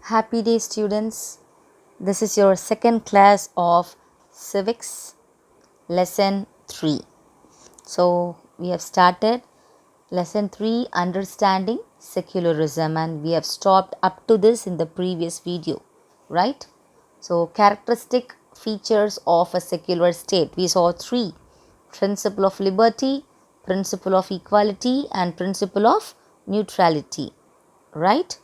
Happy day, students. This is your second class of Civics, Lesson 3. So, we have started Lesson 3, Understanding Secularism, and we have stopped up to this in the previous video, right? So, characteristic features of a secular state. We saw 3: principle of liberty, principle of equality, and principle of neutrality, right?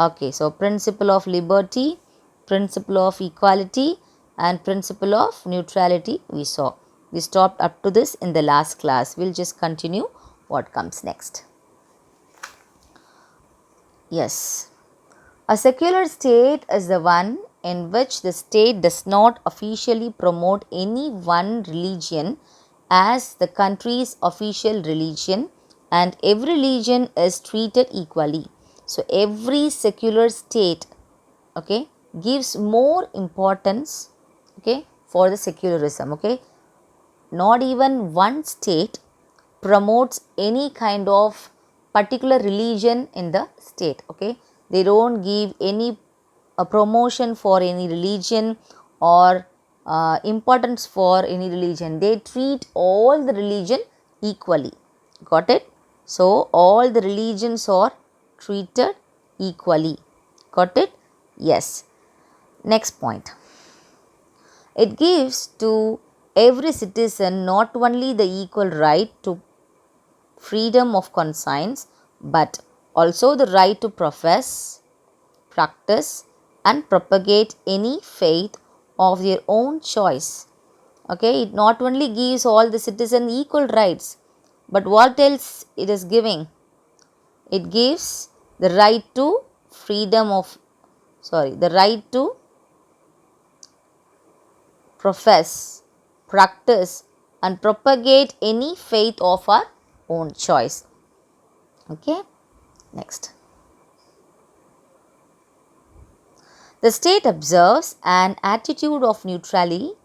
Okay, so principle of liberty, principle of equality, and principle of neutrality we saw. We stopped up to this in the last class. We'll just continue what comes next. Yes, a secular state is the one in which the state does not officially promote any one religion as the country's official religion, and every religion is treated equally. So, every secular state, okay, gives more importance, okay, for the secularism, okay. Not even one state promotes any kind of particular religion in the state, okay. They don't give any promotion for any religion or importance for any religion. They treat all the religion equally. Got it? So, all the religions are treated equally. Got it? Yes. Next point. It gives to every citizen not only the equal right to freedom of conscience, but also the right to profess, practice, and propagate any faith of their own choice. Okay, it not only gives all the citizens equal rights, but what else it is giving? It gives the right to the right to profess, practice, and propagate any faith of our own choice. Okay, next. The state observes an attitude of neutrality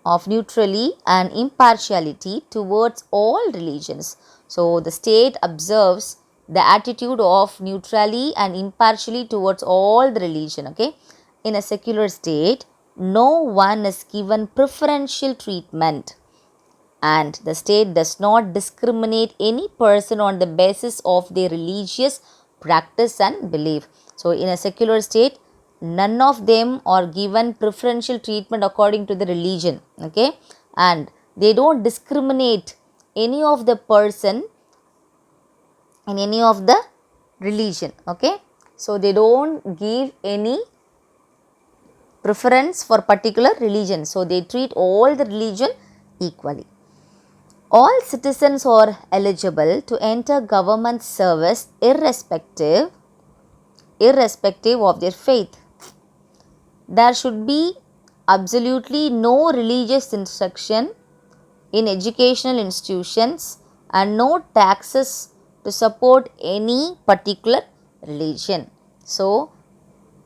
and impartiality towards all religions. So, the state observes the attitude of neutrality and impartiality towards all the religion. Okay, in a secular state, no one is given preferential treatment, and the state does not discriminate any person on the basis of their religious practice and belief. So, in a secular state, none of them are given preferential treatment according to the religion, okay, and they don't discriminate any of the person in any of the religion, okay. So, they don't give any preference for particular religion. So, they treat all the religion equally. All citizens are eligible to enter government service irrespective of their faith. There should be absolutely no religious instruction in educational institutions and no taxes to support any particular religion. So,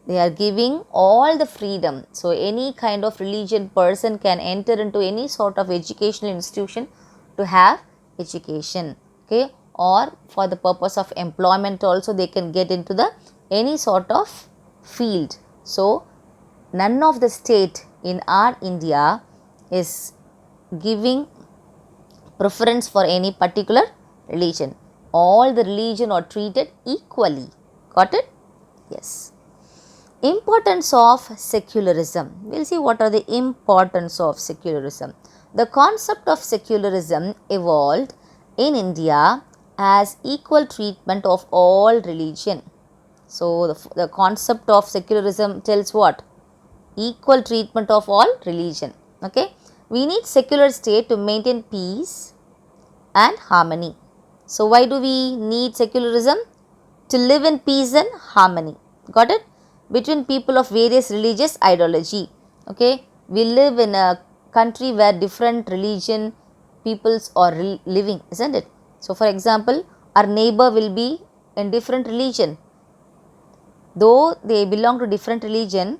they are giving all the freedom. So, any kind of religion person can enter into any sort of educational institution to have education, okay, or for the purpose of employment also they can get into the any sort of field. So, none of the state in our India is giving preference for any particular religion. All the religion are treated equally. Got it? Yes. Importance of secularism. We will see what are the importance of secularism. The concept of secularism evolved in India as equal treatment of all religion. So, the concept of secularism tells what? Equal treatment of all religion. Okay. We need secular state to maintain peace and harmony. So, why do we need secularism? To live in peace and harmony. Got it? Between people of various religious ideology. Okay. We live in a country where different religion peoples are living, isn't it? So, for example, our neighbor will be in different religion. Though they belong to different religion,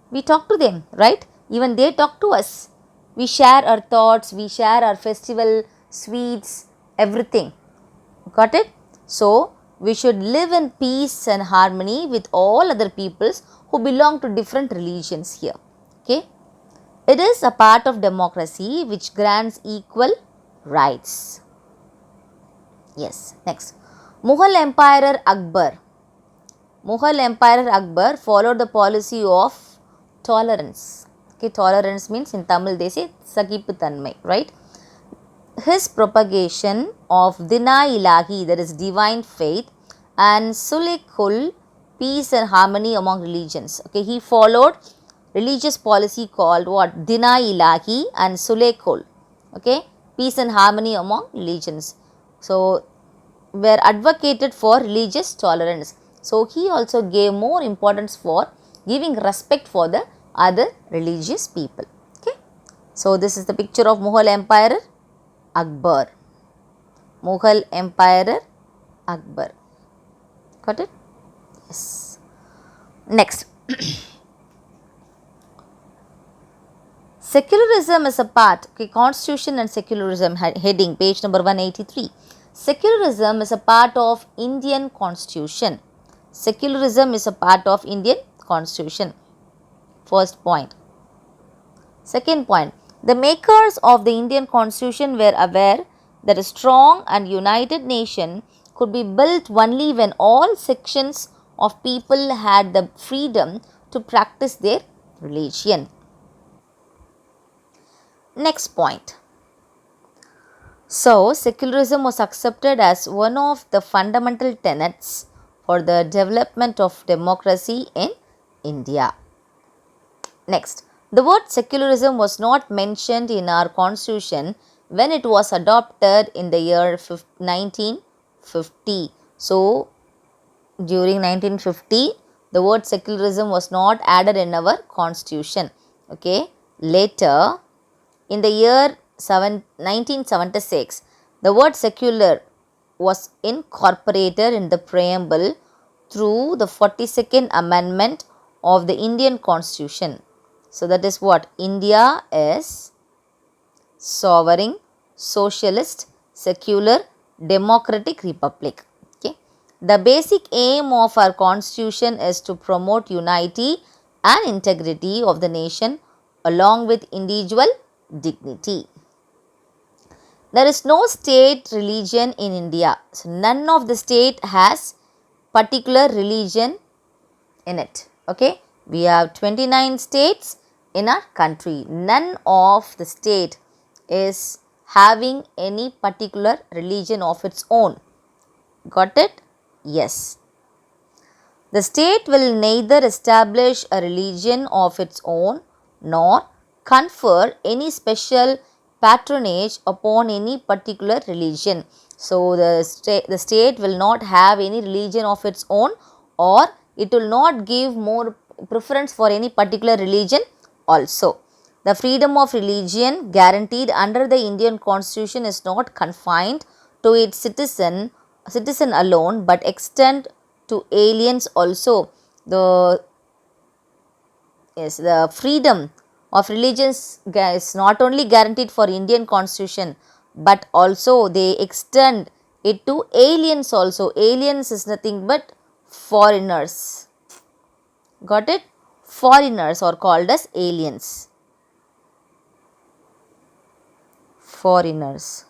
we talk to them, right? Even they talk to us. We share our thoughts, we share our festival, sweets, everything. Got it? So, we should live in peace and harmony with all other peoples who belong to different religions here. Okay. It is a part of democracy which grants equal rights. Yes. Next. Mughal Emperor Akbar. Mughal Emperor Akbar followed the policy of tolerance. Okay, tolerance means in Tamil they say Sagiputanmai, right? His propagation of Dina Ilahi, that is divine faith, and Sulhul, peace and harmony among religions. Okay, he followed religious policy called what? Dina Ilahi and Sulhul. Okay, peace and harmony among religions. So, were advocated for religious tolerance. So, he also gave more importance for giving respect for the other religious people. Okay. So, this is the picture of Mughal Emperor Akbar. Mughal Emperor Akbar. Got it? Yes. Next. Secularism is a part. Okay, Constitution and Secularism heading, page number 183. Secularism is a part of Indian Constitution. Secularism is a part of Indian Constitution. First point. Second point. The makers of the Indian Constitution were aware that a strong and united nation could be built only when all sections of people had the freedom to practice their religion. Next point. So, secularism was accepted as one of the fundamental tenets for the development of democracy in India. Next, the word secularism was not mentioned in our constitution when it was adopted in the year 1950. So, during 1950, the word secularism was not added in our constitution. Okay. Later, in the year 1976, the word secular was incorporated in the preamble through the 42nd Amendment of the Indian Constitution. So, that is what? India is sovereign, socialist, secular, democratic republic. Okay. The basic aim of our constitution is to promote unity and integrity of the nation along with individual dignity. There is no state religion in India. So, none of the state has particular religion in it. Okay. We have 29 states in our country. None of the state is having any particular religion of its own. Got it? Yes. The state will neither establish a religion of its own nor confer any special patronage upon any particular religion. So, the state will not have any religion of its own, or it will not give more preference for any particular religion also. The freedom of religion guaranteed under the Indian Constitution is not confined to its citizen alone, but extend to aliens also. The freedom of religions is not only guaranteed for Indian Constitution, but also they extend it to aliens also. Aliens is nothing but foreigners. Got it? Foreigners are called as aliens. Foreigners.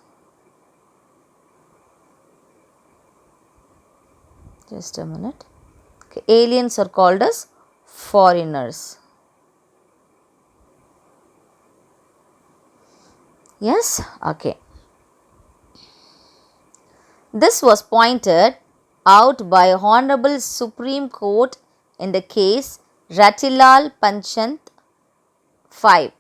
Just a minute. Okay. Aliens are called as foreigners. Yes? Okay. This was pointed out by Honorable Supreme Court in the case Ratilal Panchant 5,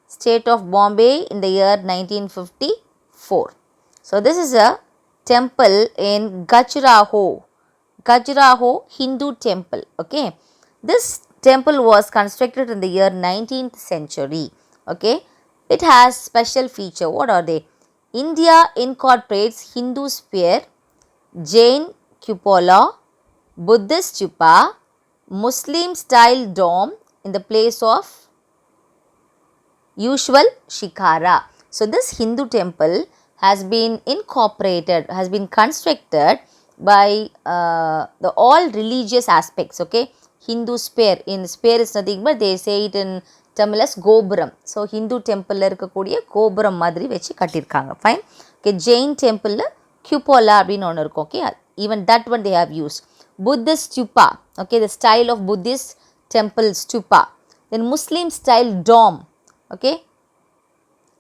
State of Bombay in the year 1954. So, this is a temple in Khajuraho Hindu temple. Okay. This temple was constructed in the year 19th century. Okay. It has special feature. What are they? India incorporates Hindu sphere, Jain cupola, Buddhist stupa, Muslim style dome in the place of usual shikara. So, this Hindu temple has been incorporated, has been constructed by the all religious aspects. Okay, Hindu sphere, in sphere is nothing but they say it in Tamil as Gopuram. So Hindu temple la irukக்கூடிய கோபுரம் மாதிரி வச்சு கட்டியிருக்காங்க. Fine. Okay, Jain temple la cupola அப்படின்னு ஒன்று இருக்கும். Okay, even that one they have used. Buddhist stupa, okay, the style of Buddhist temple stupa. Then Muslim style dome, okay,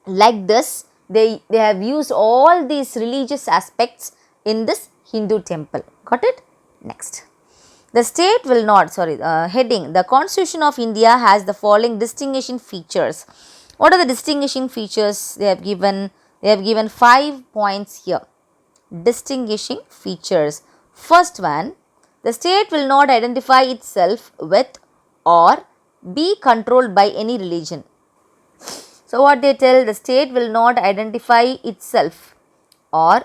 like this they have used all these religious aspects in this Hindu temple. Got it? Next, the state will not, heading, the Constitution of India has the following distinguishing features. What are the distinguishing features they have given? They have given 5 points here. Distinguishing features. First one, the state will not identify itself with or be controlled by any religion. So what they tell, the state will not identify itself or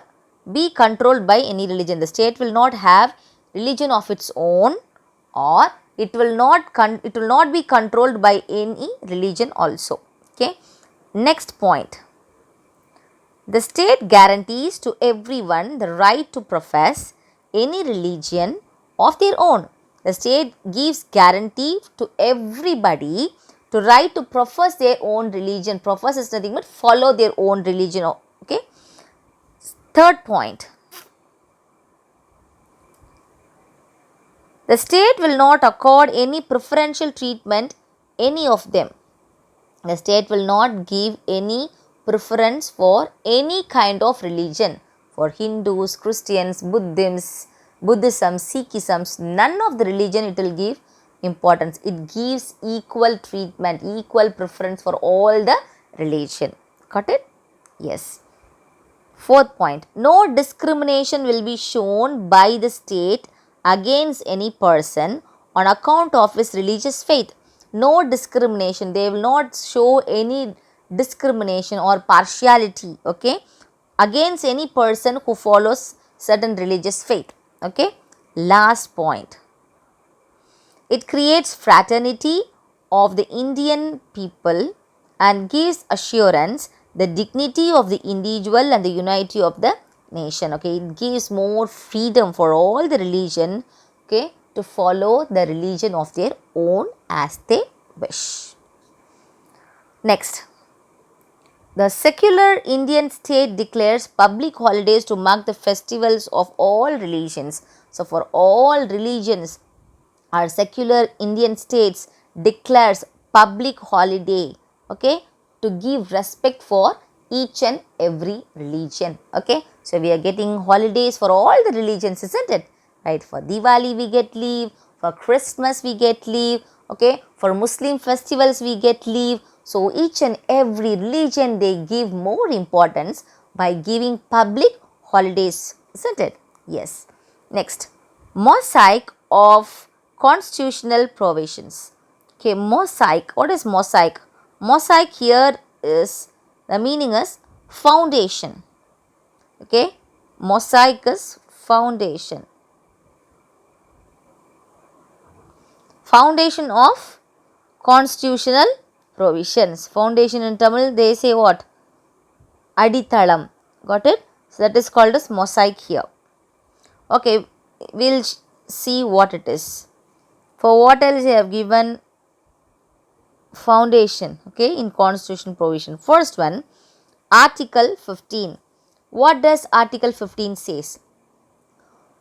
be controlled by any religion. The state will not have religion of its own, or it will not be controlled by any religion also. Okay. Next point, the state guarantees to everyone the right to profess any religion of their own. The state gives guarantee to everybody to right to profess their own religion. Profess is nothing but follow their own religion. Okay. Third point, the state will not accord any preferential treatment any of them. The state will not give any preference for any kind of religion, for Hindus, Christians, Buddhism, Sikhism, none of the religion it will give importance. It gives equal treatment, equal preference for all the religion. Got it? Yes. Fourth point, no discrimination will be shown by the state against any person on account of his religious faith. No discrimination, they will not show any discrimination or partiality, okay, against any person who follows certain religious faith. Okay. Last point, it creates fraternity of the Indian people and gives assurance the dignity of the individual and the unity of the nation. Okay, it gives more freedom for all the religion, okay, to follow the religion of their own as they wish. Next, the secular Indian state declares public holidays to mark the festivals of all religions. So for all religions, our secular Indian states declares public holiday, okay, to give respect for each and every religion. Okay, so we are getting holidays for all the religions, isn't it? Right, for Diwali we get leave, for Christmas we get leave, okay, for Muslim festivals we get leave. So each and every religion they give more importance by giving public holidays, isn't it? Yes. Next, mosaic of constitutional provisions. Okay, mosaic. What is mosaic? Mosaic here is, the meaning is foundation. Okay, mosaic is foundation. Foundation of constitutional provisions. Foundation in Tamil they say what? Adithalam. Got it? So that is called as mosaic here. Okay, we'll see what it is. For what else they have given foundation, okay, in constitution provision. First one, Article 15. What does Article 15 says?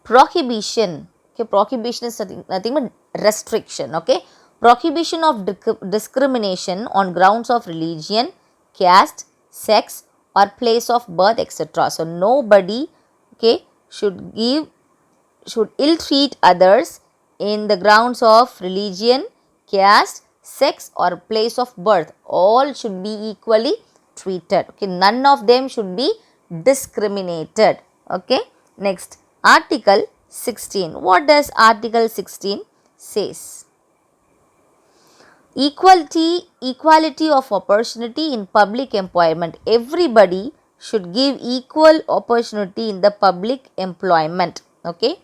Prohibition. Okay, prohibition is nothing but restriction. Okay, prohibition of discrimination on grounds of religion, caste, sex or place of birth, etc. So nobody, okay, should ill treat others in the grounds of religion, caste, sex or place of birth. All should be equally treated. Okay, none of them should be discriminated. Okay. Next, Article 16. What does Article 16 says? Equality of opportunity in public employment. Everybody should give equal opportunity in the public employment. Okay.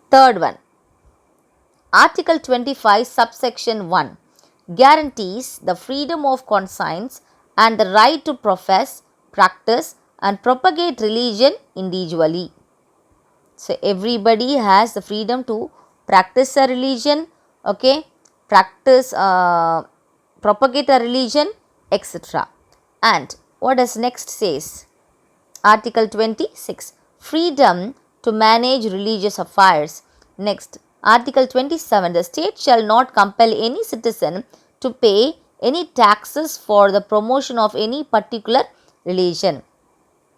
Third one, Article 25 subsection 1 guarantees the freedom of conscience and the right to profess, practice and propagate religion individually. So everybody has the freedom to practice a religion, okay, propagate a religion, etc. And what does next says? Article 26, freedom to manage religious affairs. Next, Article 27, the state shall not compel any citizen to pay any taxes for the promotion of any particular religion.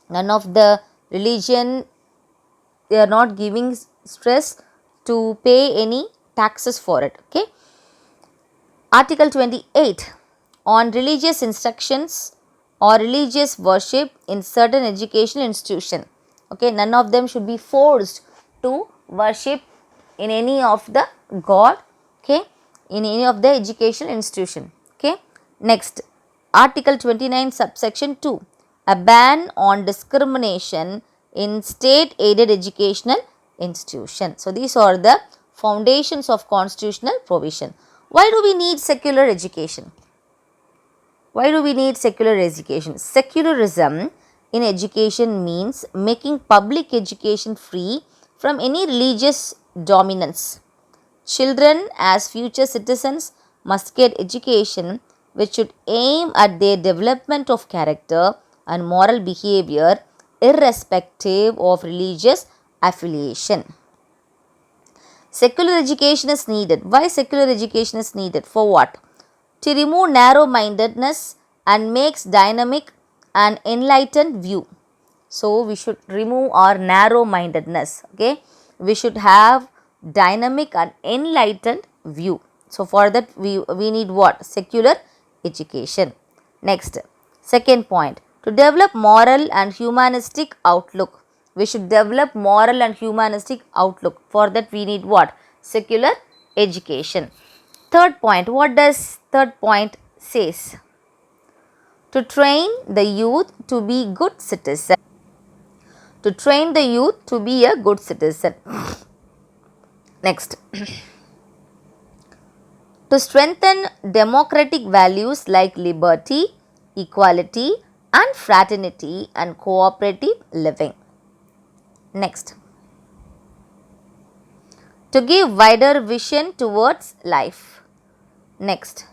None of the religion, they are not giving stress to pay any taxes for it. Okay. Article 28, on religious instructions or religious worship in certain educational institution. Okay, none of them should be forced to worship in any of the god, okay, in any of the educational institution. Okay. Next, Article 29 subsection 2, a ban on discrimination in state aided educational institution. So these are the foundations of constitutional provision. Why do we need secular education? Why do we need secular education? Secularism in education means making public education free from any religious dominance. Children as future citizens must get education which should aim at their development of character and moral behavior irrespective of religious affiliation. Secular education is needed. Why secular education is needed? For what? To remove narrow-mindedness and makes dynamic and enlightened view. So we should remove our narrow-mindedness. Okay, we should have dynamic and enlightened view. So for that we need what? Secular education. Next, second point, to develop moral and humanistic outlook. We should develop moral and humanistic outlook. For that we need what? Secular education. Third point, what does third point says? To train the youth to be good citizen. To train the youth to be a good citizen. Next, to strengthen democratic values like liberty, equality and fraternity and cooperative living. Next, to give wider vision towards life. Next,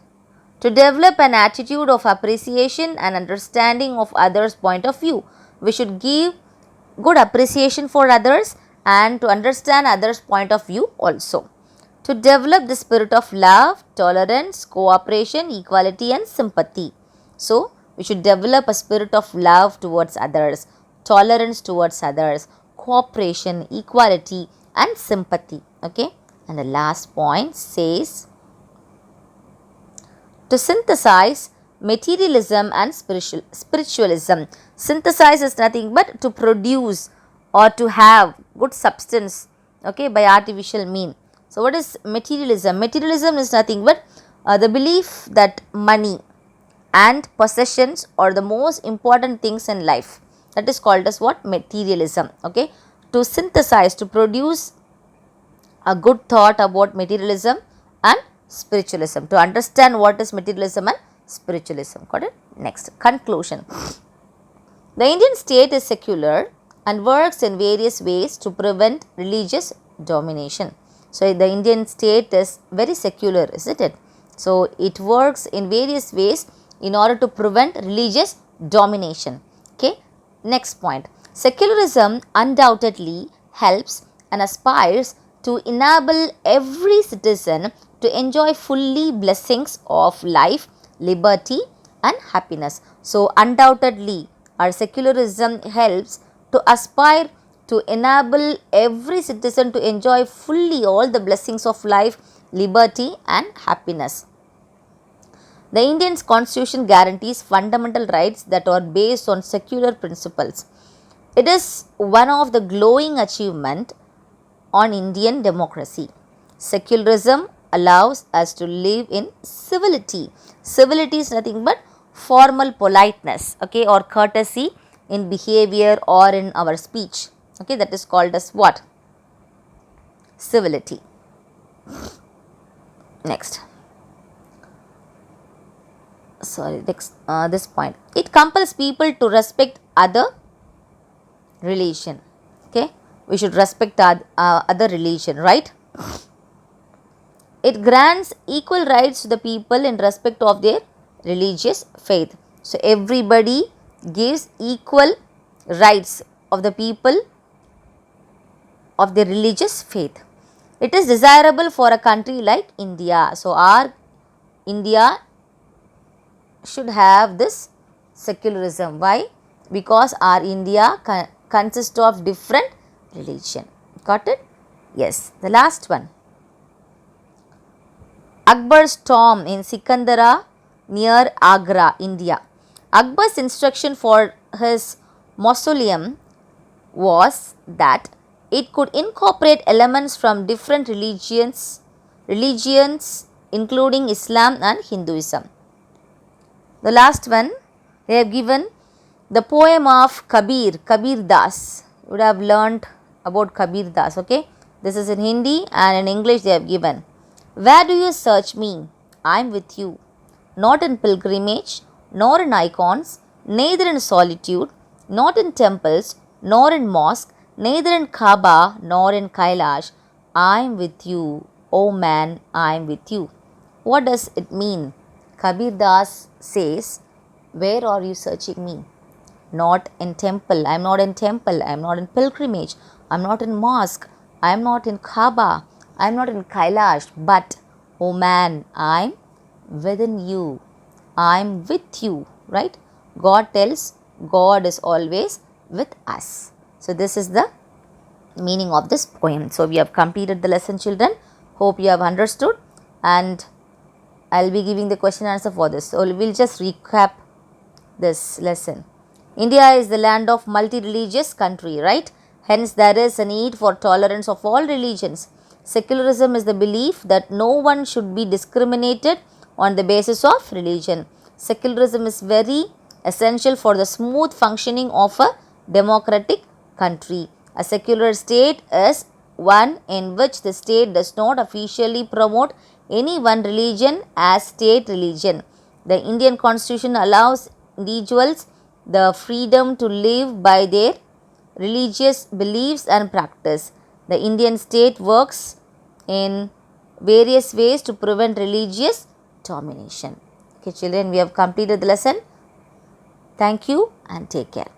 to develop an attitude of appreciation and understanding of others' point of view. We should give good appreciation for others and to understand others' point of view also. To develop the spirit of love, tolerance, cooperation, equality and sympathy. So, we should develop a spirit of love towards others, tolerance towards others, cooperation, equality and sympathy. Okay. And the last point says, to synthesize materialism and spiritualism. Synthesize is nothing but to produce or to have good substance, okay, by artificial mean. So what is materialism? Materialism is nothing but the belief that money and possessions are the most important things in life. That is called as what? Materialism. Okay. To synthesize, to produce a good thought about materialism and spiritualism, to understand what is materialism and spiritualism. Got it? Next, conclusion. The Indian state is secular and works in various ways to prevent religious domination. So the Indian state is very secular, isn't it? So it works in various ways in order to prevent religious domination. Okay. Next point, secularism undoubtedly helps and aspires to enable every citizen to enjoy fully blessings of life, liberty and happiness. So undoubtedly our secularism helps to aspire to enable every citizen to enjoy fully all the blessings of life, liberty and happiness. The Indian constitution guarantees fundamental rights that are based on secular principles. It is one of the glowing achievements on Indian democracy. Secularism allows us to live in civility. Civility is nothing but formal politeness, okay, or courtesy in behavior or in our speech. Okay, that is called as what? Civility. Next. Sorry, next, this point. It compels people to respect other religion. Okay, we should respect other religion, right? It grants equal rights to the people in respect of their religious faith. So everybody gives equal rights of the people of their religious faith. It is desirable for a country like India. So our India should have this secularism. Why? Because our India consists of different religion. Got it? Yes. The last one. Akbar's tomb in Sikandara near Agra, India. Akbar's instruction for his mausoleum was that it could incorporate elements from different religions including Islam and Hinduism. The last one, they have given the poem of Kabir Das. You would have learnt about Kabir Das, okay? This is in Hindi, and in English they have given. Where do you search me? I am with you, not in pilgrimage, nor in icons, neither in solitude, not in temples, nor in mosque, neither in Kaaba, nor in Kailash. I am with you, O man, I am with you. What does it mean? Kabir Das says, where are you searching me? Not in temple, I am not in temple, I am not in pilgrimage, I am not in mosque, I am not in Kaaba, I am not in Kailash, but, oh man, I am within you, I am with you, right? God tells God is always with us. So this is the meaning of this poem. So we have completed the lesson, children. Hope you have understood, and I will be giving the question answer for this. So we will just recap this lesson. India is the land of multi-religious country, right? Hence there is a need for tolerance of all religions. Secularism is the belief that no one should be discriminated on the basis of religion. Secularism is very essential for the smooth functioning of a democratic country. A secular state is one in which the state does not officially promote any one religion as state religion. The Indian Constitution allows individuals the freedom to live by their religious beliefs and practice. The Indian state works in various ways to prevent religious domination. Okay, children, we have completed the lesson. Thank you and take care.